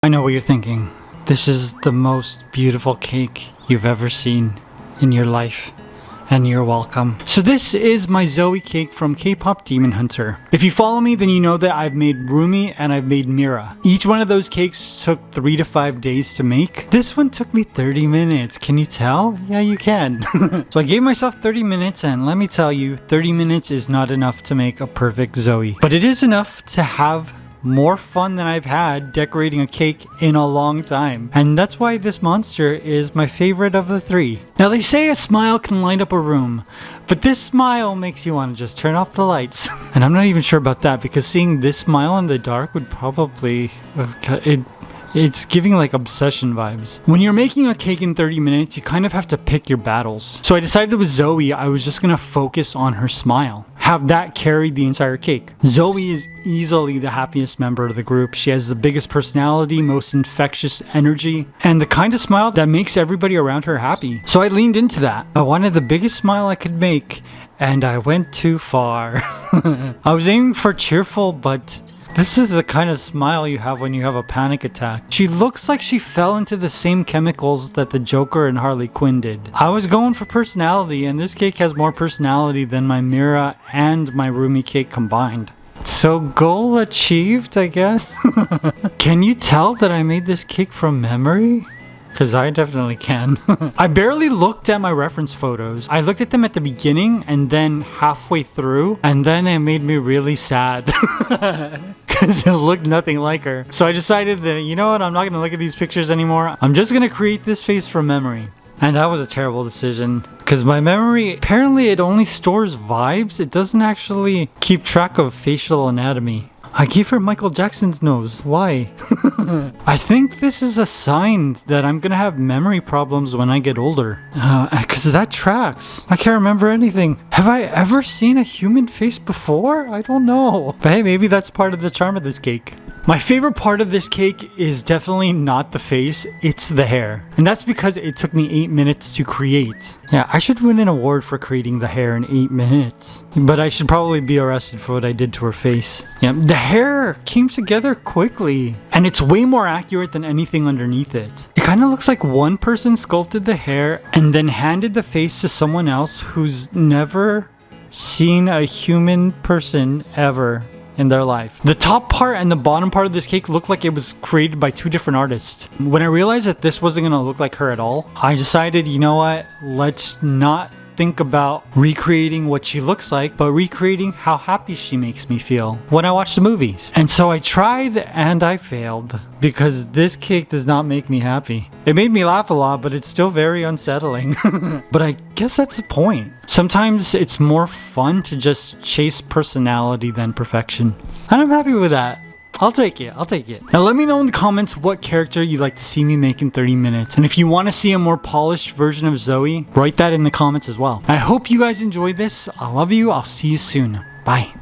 I know what you're thinking. This is the most beautiful cake you've ever seen in your life. And you're welcome. So this is my Zoey cake from K-Pop Demon Hunter. If you follow me, then you know that I've made Rumi and I've made Mira. Each one of those cakes took 3 to 5 days to make. This one took me 30 minutes. Can you tell? Yeah, you can. So I gave myself 30 minutes, and let me tell you, 30 minutes is not enough to make a perfect Zoey. But it is enough to have more fun than I've had decorating a cake in a long time. And that's why this monster is my favorite of the three. Now they say a smile can light up a room, but this smile makes you want to just turn off the lights. And I'm not even sure about that, because seeing this smile in the dark would probably... It's giving like obsession vibes. When you're making a cake in 30 minutes, you kind of have to pick your battles. So I decided with Zoey, I was just gonna focus on her smile. Have that carry the entire cake. Zoey is easily the happiest member of the group. She has the biggest personality, most infectious energy, and the kind of smile that makes everybody around her happy. So I leaned into that. I wanted the biggest smile I could make, and I went too far. I was aiming for cheerful, but this is the kind of smile you have when you have a panic attack. She looks like she fell into the same chemicals that the Joker and Harley Quinn did. I was going for personality, and this cake has more personality than my Mira and my Rumi cake combined. So goal achieved, I guess? Can you tell that I made this cake from memory? Because I definitely can. I barely looked at my reference photos. I looked at them at the beginning and then halfway through, and then it made me really sad. Because it looked nothing like her. So I decided that, you know what, I'm not going to look at these pictures anymore. I'm just going to create this face from memory. And that was a terrible decision, because my memory, apparently it only stores vibes. It doesn't actually keep track of facial anatomy. I gave her Michael Jackson's nose. Why? I think this is a sign that I'm gonna have memory problems when I get older. Because that tracks. I can't remember anything. Have I ever seen a human face before? I don't know. But hey, maybe that's part of the charm of this cake. My favorite part of this cake is definitely not the face, it's the hair. And that's because it took me 8 minutes to create. Yeah, I should win an award for creating the hair in 8 minutes. But I should probably be arrested for what I did to her face. Yeah, the hair came together quickly. And it's way more accurate than anything underneath it. It kind of looks like one person sculpted the hair and then handed the face to someone else who's never seen a human person ever in their life. The top part and the bottom part of this cake looked like it was created by 2 different artists. When I realized that this wasn't gonna look like her at all, I decided, you know what, let's not think about recreating what she looks like, but recreating how happy she makes me feel when I watch the movies. And so I tried and I failed, because this cake does not make me happy. It made me laugh a lot, but it's still very unsettling. But I guess that's the point. Sometimes it's more fun to just chase personality than perfection. And I'm happy with that. I'll take it. Now let me know in the comments what character you'd like to see me make in 30 minutes. And if you want to see a more polished version of Zoey, write that in the comments as well. I hope you guys enjoyed this. I love you. I'll see you soon. Bye.